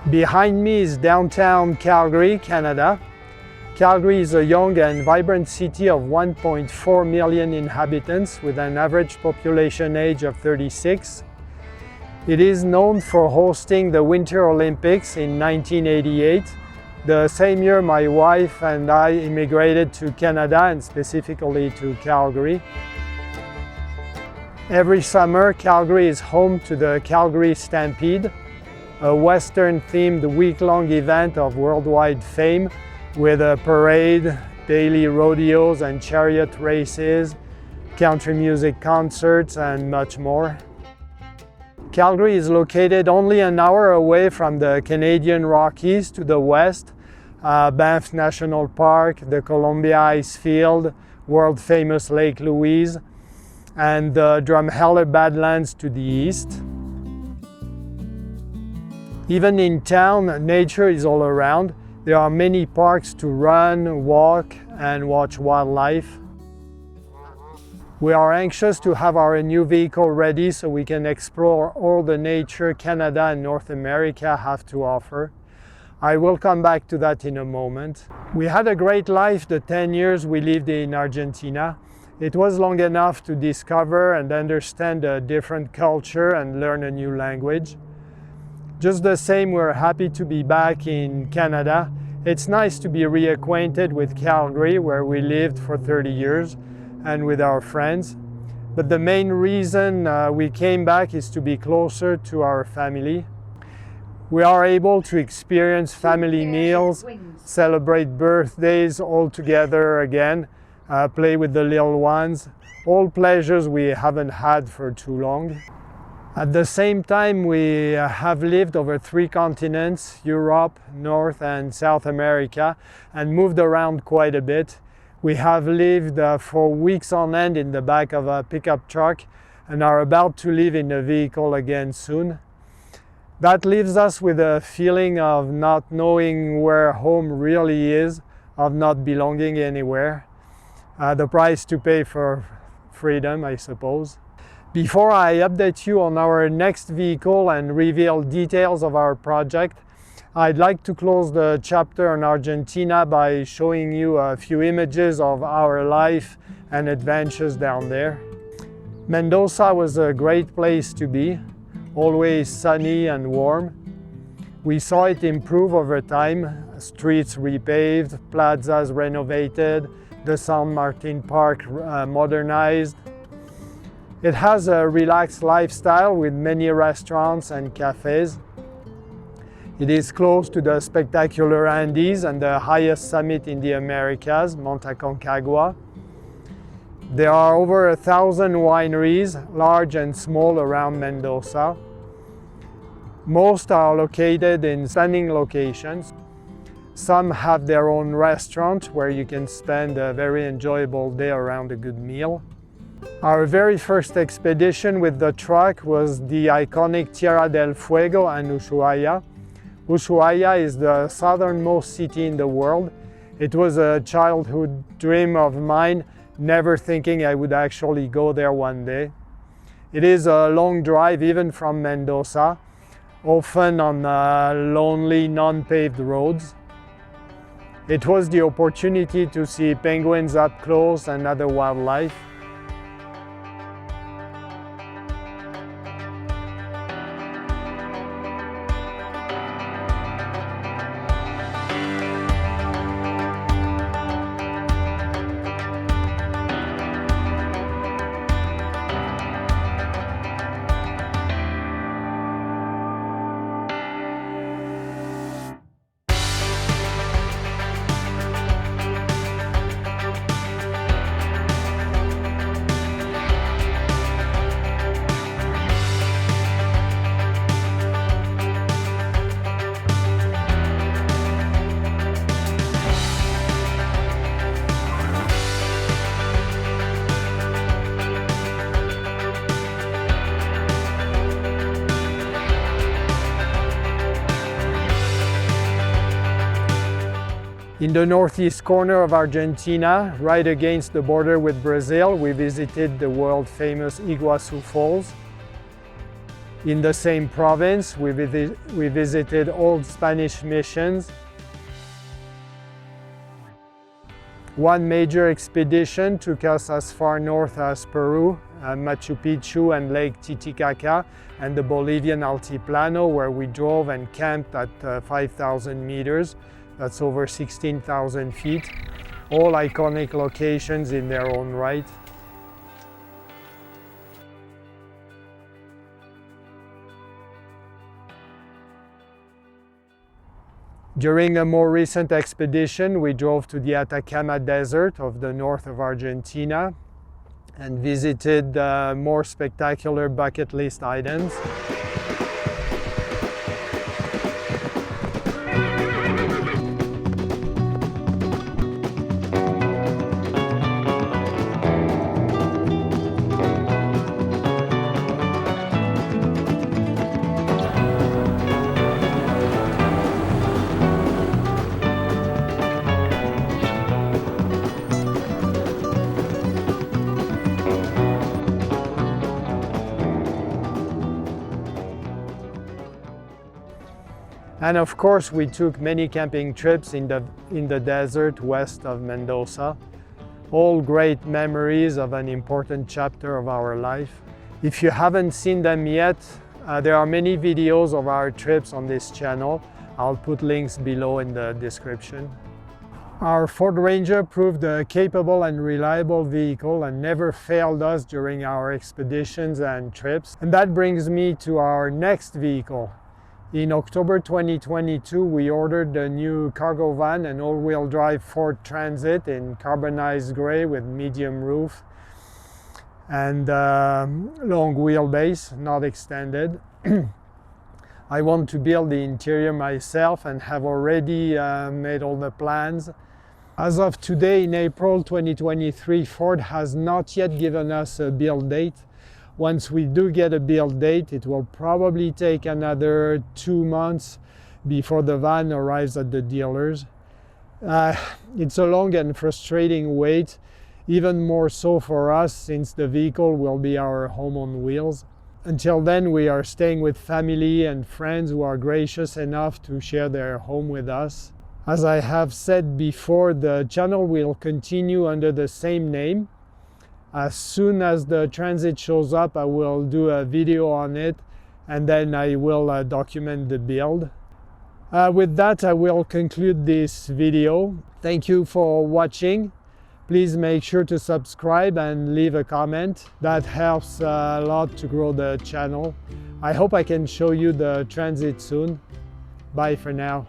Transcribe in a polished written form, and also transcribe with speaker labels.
Speaker 1: Behind me is downtown Calgary, Canada. Calgary is a young and vibrant city of 1.4 million inhabitants with an average population age of 36. It is known for hosting the Winter Olympics in 1988, the same year my wife and I immigrated to Canada and specifically to Calgary. Every summer, Calgary is home to the Calgary Stampede, a Western-themed week-long event of worldwide fame with a parade, daily rodeos and chariot races, country music concerts, and much more. Calgary is located only an hour away from the Canadian Rockies to the west, Banff National Park, the Columbia Icefield, world-famous Lake Louise, and the Drumheller Badlands to the east. Even in town, nature is all around. There are many parks to run, walk, and watch wildlife. We are anxious to have our new vehicle ready so we can explore all the nature Canada and North America have to offer. I will come back to that in a moment. We had a great life the 10 years we lived in Argentina. It was long enough to discover and understand a different culture and learn a new language. Just the same, we're happy to be back in Canada. It's nice to be reacquainted with Calgary, where we lived for 30 years, and with our friends. But the main reason we came back is to be closer to our family. We are able to experience family meals, celebrate birthdays all together again, play with the little ones, all pleasures we haven't had for too long. At the same time, we have lived over 3 continents, Europe, North and South America, and moved around quite a bit. We have lived for weeks on end in the back of a pickup truck and are about to live in a vehicle again soon. That leaves us with a feeling of not knowing where home really is, of not belonging anywhere. The price to pay for freedom, I suppose. Before I update you on our next vehicle and reveal details of our project, I'd like to close the chapter on Argentina by showing you a few images of our life and adventures down there. Mendoza was a great place to be, always sunny and warm. We saw it improve over time, streets repaved, plazas renovated, the San Martin Park modernized. It has a relaxed lifestyle with many restaurants and cafes. It is close to the spectacular Andes and the highest summit in the Americas, Mount Aconcagua. There are over 1,000 wineries, large and small, around Mendoza. Most are located in stunning locations. Some have their own restaurant where you can spend a very enjoyable day around a good meal. Our very first expedition with the truck was the iconic Tierra del Fuego and Ushuaia. Ushuaia is the southernmost city in the world. It was a childhood dream of mine, never thinking I would actually go there one day. It is a long drive even from Mendoza, often on lonely, non-paved roads. It was the opportunity to see penguins up close and other wildlife. In the northeast corner of Argentina, right against the border with Brazil, we visited the world-famous Iguazu Falls. In the same province, we visited old Spanish missions. One major expedition took us as far north as Peru, Machu Picchu and Lake Titicaca, and the Bolivian Altiplano, where we drove and camped at 5,000 meters. That's over 16,000 feet. All iconic locations in their own right. During a more recent expedition, we drove to the Atacama Desert of the north of Argentina and visited more spectacular bucket list items. And of course, we took many camping trips in the desert west of Mendoza. All great memories of an important chapter of our life. If you haven't seen them yet, there are many videos of our trips on this channel. I'll put links below in the description. Our Ford Ranger proved a capable and reliable vehicle and never failed us during our expeditions and trips. And that brings me to our next vehicle. In October 2022, we ordered the new cargo van, an all-wheel drive Ford Transit in carbonized gray with medium roof and long wheelbase, not extended. I want to build the interior myself and have already made all the plans. As of today, in April 2023, Ford has not yet given us a build date. Once we do get a build date, it will probably take another 2 months before the van arrives at the dealers. It's a long and frustrating wait, even more so for us since the vehicle will be our home on wheels. Until then, we are staying with family and friends who are gracious enough to share their home with us. As I have said before, the channel will continue under the same name. As soon as the Transit shows up, I will do a video on it, and then I will document the build. With that, I will conclude this video. Thank you for watching. Please make sure to subscribe and leave a comment. That helps a lot to grow the channel. I hope I can show you the Transit soon. Bye for now.